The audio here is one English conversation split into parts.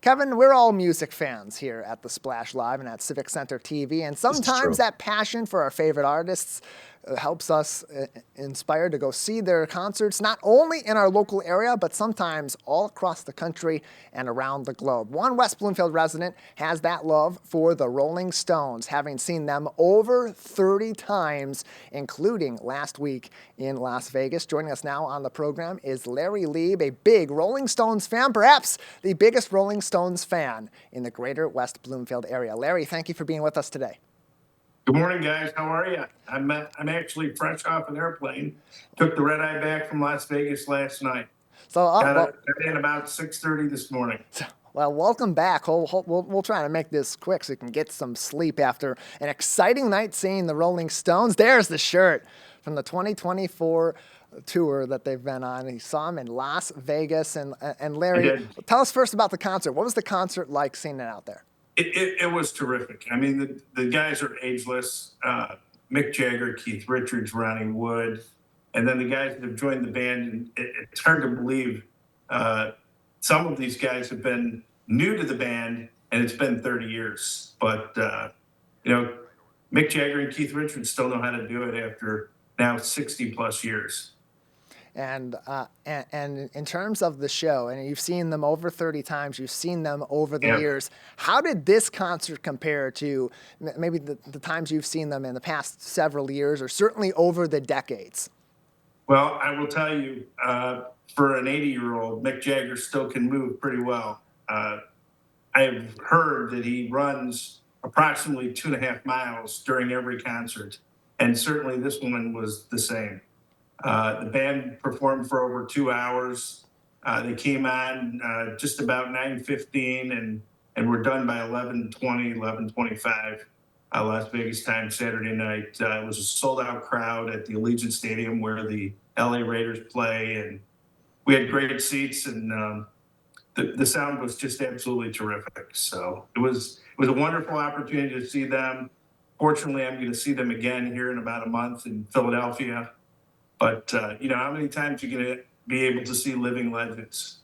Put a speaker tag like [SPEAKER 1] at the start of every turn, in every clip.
[SPEAKER 1] Kevin, we're all music fans here at the Splash Live and at Civic Center TV, and sometimes that passion for our favorite artists helps us inspired to go see their concerts, not only in our local area, but sometimes all across the country and around the globe. One West Bloomfield resident has that love for the Rolling Stones, having seen them over 30 times, including last week in Las Vegas. Joining us now on the program is Larry Leib, a big Rolling Stones fan, perhaps the biggest Rolling Stones fan in the greater West Bloomfield area. Larry, thank you for being with us today.
[SPEAKER 2] Good morning, guys. How are you? I'm actually fresh off an airplane. Took the red eye back from Las Vegas last night.
[SPEAKER 1] So
[SPEAKER 2] got in about 6:30 this morning.
[SPEAKER 1] Well, welcome back. We'll try to make this quick so you can get some sleep after an exciting night seeing the Rolling Stones. There's the shirt from the 2024 tour that they've been on. You saw them in Las Vegas. And Larry, tell us first about the concert. What was the concert like seeing it out there?
[SPEAKER 2] It was terrific. I mean, the guys are ageless. Mick Jagger, Keith Richards, Ronnie Wood, and then the guys that have joined the band. And it's hard to believe some of these guys have been new to the band, and it's been 30 years. But, Mick Jagger and Keith Richards still know how to do it after now 60-plus years.
[SPEAKER 1] And in terms of the show, and you've seen them over 30 times, you've seen them over the years. How did this concert compare to maybe the times you've seen them in the past several years, or certainly over the decades?
[SPEAKER 2] Well, I will tell you, for an 80-year-old, Mick Jagger still can move pretty well. I have heard that he runs approximately 2.5 miles during every concert, and certainly this one was the same. The band performed for over 2 hours. They came on just about 9:15 and were done by 11:20, 11:25 Las Vegas time Saturday night. It was a sold-out crowd at the Allegiant Stadium where the LA Raiders play, and we had great seats, and the sound was just absolutely terrific. So it was a wonderful opportunity to see them. Fortunately, I'm going to see them again here in about a month in Philadelphia. But, how many times are you going to be able to see living legends?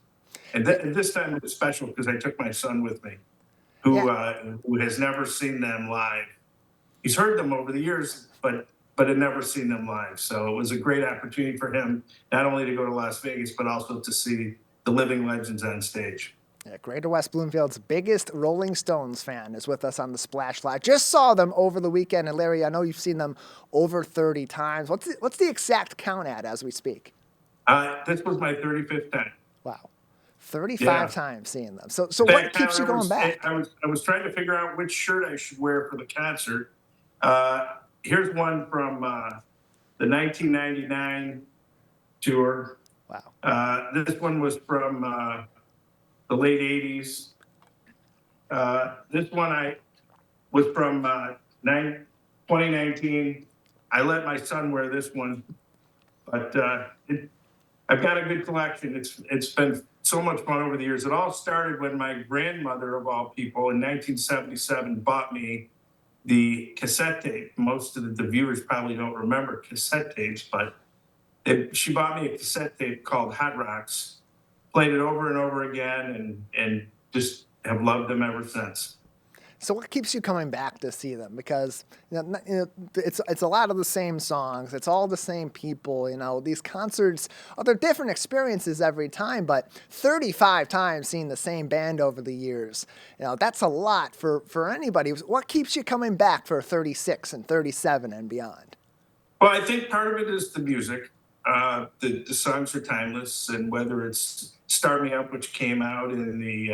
[SPEAKER 2] And this time it was special because I took my son with me, who has never seen them live. He's heard them over the years, but had never seen them live. So it was a great opportunity for him, not only to go to Las Vegas, but also to see the living legends on stage.
[SPEAKER 1] Yeah, Greater West Bloomfield's biggest Rolling Stones fan is with us on the Splash Live. Just saw them over the weekend, and Larry, I know you've seen them over 30 times. What's the exact count at as we speak?
[SPEAKER 2] This was my 35th time.
[SPEAKER 1] Wow, 35 times seeing them. So what keeps you going back?
[SPEAKER 2] I was trying to figure out which shirt I should wear for the concert. Here's one from the 1999 tour.
[SPEAKER 1] Wow.
[SPEAKER 2] This one was from the late 80s. This one was from 2019. I let my son wear this one, but I've got a good collection. It's been so much fun over the years. It all started when my grandmother, of all people, in 1977 bought me the cassette tape. Most of the viewers probably don't remember cassette tapes, but she bought me a cassette tape called Hot Rocks. Played it over and over again, and just have loved them ever since.
[SPEAKER 1] So what keeps you coming back to see them? Because it's a lot of the same songs. It's all the same people. These concerts, they're different experiences every time, but 35 times seeing the same band over the years, that's a lot for anybody. What keeps you coming back for 36 and 37 and beyond?
[SPEAKER 2] Well, I think part of it is the music. The songs are timeless, and whether it's Start Me Up, which came out in the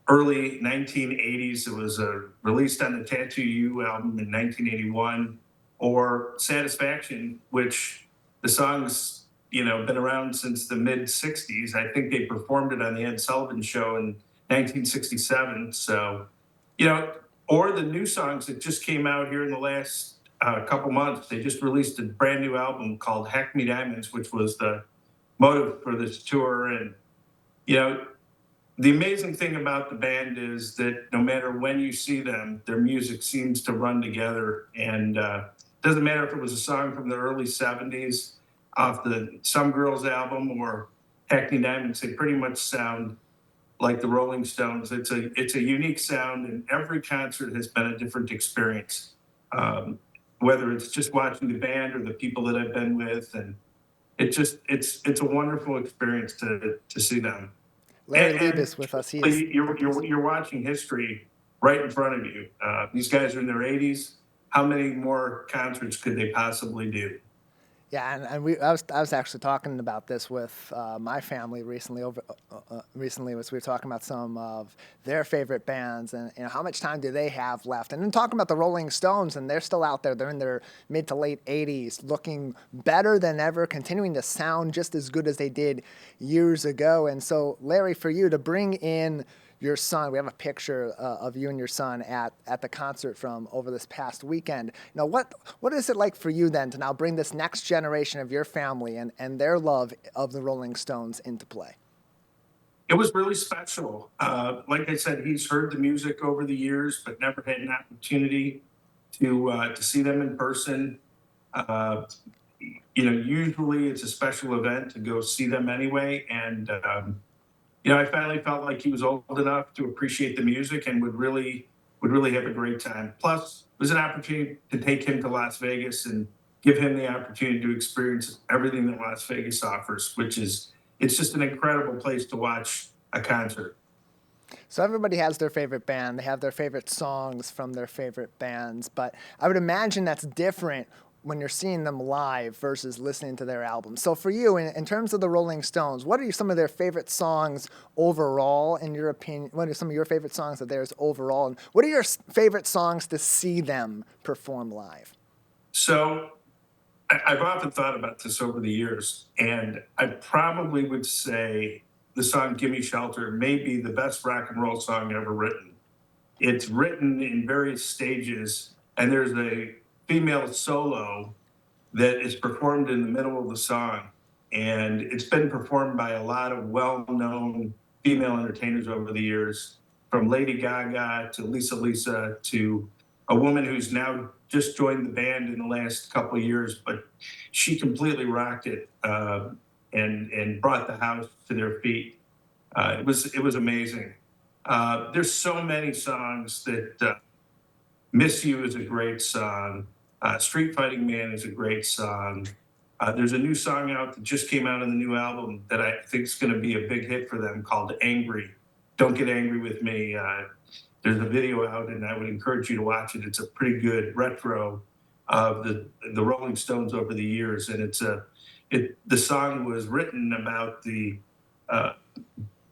[SPEAKER 2] early 1980s, it was released on the Tattoo You album in 1981, or Satisfaction, which the song's been around since the mid-60s. I think they performed it on the Ed Sullivan Show in 1967. So, or the new songs that just came out here in the last couple months. They just released a brand new album called Hack Me Diamonds, which was the motive for this tour. And, the amazing thing about the band is that no matter when you see them, their music seems to run together. And doesn't matter if it was a song from the early 70s off the Some Girls album or Hack Me Diamonds, they pretty much sound like the Rolling Stones. It's a unique sound, and every concert has been a different experience. Um, Whether it's just watching the band or the people that I've been with, and it's a wonderful experience to see them.
[SPEAKER 1] Larry Leib
[SPEAKER 2] And
[SPEAKER 1] is with us. He is.
[SPEAKER 2] you're watching history right in front of you. These guys are in their 80s. How many more concerts could they possibly do?
[SPEAKER 1] Yeah, and I was actually talking about this with my family recently. Recently, as we were talking about some of their favorite bands and how much time do they have left, and then talking about the Rolling Stones, and they're still out there. They're in their mid to late 80s, looking better than ever, continuing to sound just as good as they did years ago. And so, Larry, for you to bring in your son. We have a picture of you and your son at the concert from over this past weekend. Now, what is it like for you then to now bring this next generation of your family and their love of the Rolling Stones into play?
[SPEAKER 2] It was really special. Like I said, he's heard the music over the years, but never had an opportunity to see them in person. Uh, Usually it's a special event to go see them anyway, and I finally felt like he was old enough to appreciate the music and would really have a great time. Plus, it was an opportunity to take him to Las Vegas and give him the opportunity to experience everything that Las Vegas offers, which is it's just an incredible place to watch a concert.
[SPEAKER 1] So everybody has their favorite band. They have their favorite songs from their favorite bands. But I would imagine that's different when you're seeing them live versus listening to their albums. So for you, in terms of the Rolling Stones, what are some of their favorite songs overall, in your opinion? What are some of your favorite songs of theirs overall? And what are your favorite songs to see them perform live?
[SPEAKER 2] So I've often thought about this over the years, and I probably would say the song "Gimme Shelter" may be the best rock and roll song ever written. It's written in various stages, and there's a female solo that is performed in the middle of the song. And it's been performed by a lot of well-known female entertainers over the years, from Lady Gaga to Lisa to a woman who's now just joined the band in the last couple of years, but she completely rocked it and brought the house to their feet. It was amazing. There's so many songs that "Miss You" is a great song. "Street Fighting Man" is a great song. There's a new song out that just came out on the new album that I think is going to be a big hit for them called "Angry." Don't Get Angry with Me. There's a video out, and I would encourage you to watch it. It's a pretty good retro of the Rolling Stones over the years, and the song was written about the uh,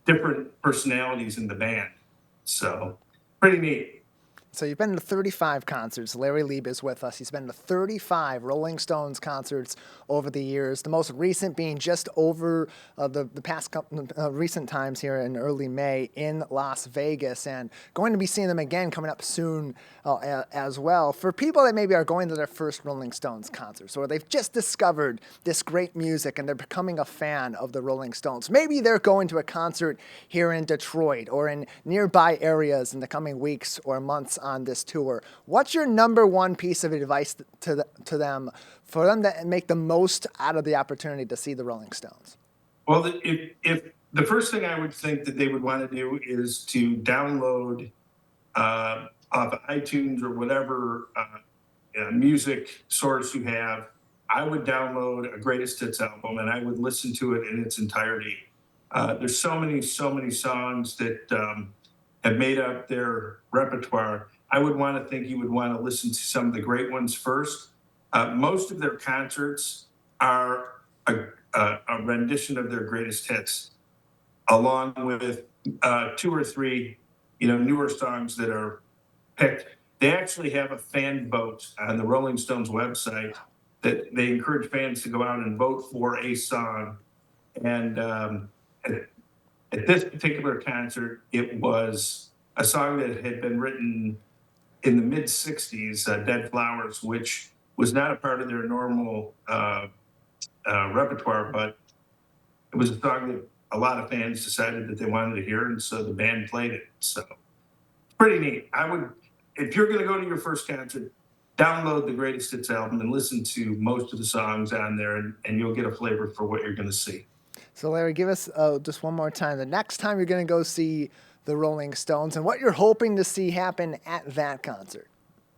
[SPEAKER 2] different personalities in the band. So pretty neat.
[SPEAKER 1] So you've been to 35 concerts. Larry Leib is with us. He's been to 35 Rolling Stones concerts over the years. The most recent being just over the past couple, recent times here in early May in Las Vegas, and going to be seeing them again coming up soon as well. For people that maybe are going to their first Rolling Stones concerts, or they've just discovered this great music and they're becoming a fan of the Rolling Stones, maybe they're going to a concert here in Detroit or in nearby areas in the coming weeks or months on this tour. What's your number one piece of advice to them for them to make the most out of the opportunity to see the Rolling Stones?
[SPEAKER 2] Well, if the first thing I would think that they would want to do is to download off of iTunes or whatever music source you have, I would download a greatest hits album and I would listen to it in its entirety. There's so many songs that have made up their repertoire. I would want to think you would want to listen to some of the great ones first. Most of their concerts are a rendition of their greatest hits, along with two or three, newer songs that are picked. They actually have a fan vote on the Rolling Stones website that they encourage fans to go out and vote for a song. And at this particular concert, it was a song that had been written in the mid 60s, "Dead Flowers," which was not a part of their normal repertoire, but it was a song that a lot of fans decided that they wanted to hear, and so the band played it. So pretty neat. If you're going to go to your first concert, download the greatest hits album and listen to most of the songs on there, and you'll get a flavor for what you're going to see.
[SPEAKER 1] So, Larry, give us just one more time. The next time you're going to go see the Rolling Stones and what you're hoping to see happen at that concert.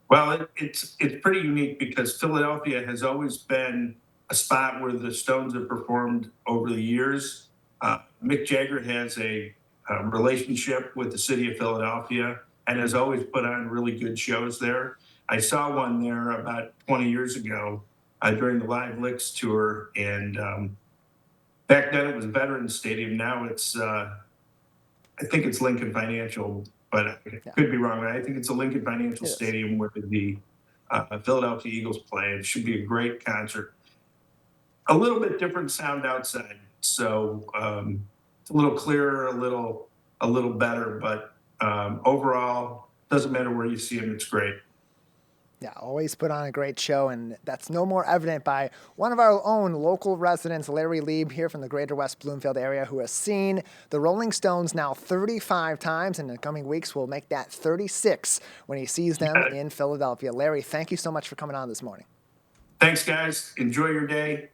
[SPEAKER 2] Well, it's pretty unique because Philadelphia has always been a spot where the Stones have performed over the years. Mick Jagger has a relationship with the city of Philadelphia and has always put on really good shows there. I saw one there about 20 years ago during the Live Licks tour, and back then it was Veterans Stadium. Now it's I think it's Lincoln Financial, but I could be wrong. I think it's a Lincoln Financial Stadium where the Philadelphia Eagles play. It should be a great concert. A little bit different sound outside, so it's a little clearer, a little better. But overall, doesn't matter where you see them. It's great.
[SPEAKER 1] Yeah, always put on a great show, and that's no more evident by one of our own local residents, Larry Leib, here from the greater West Bloomfield area, who has seen the Rolling Stones now 35 times, and in the coming weeks will make that 36 when he sees them in Philadelphia. Larry, thank you so much for coming on this morning.
[SPEAKER 2] Thanks, guys. Enjoy your day.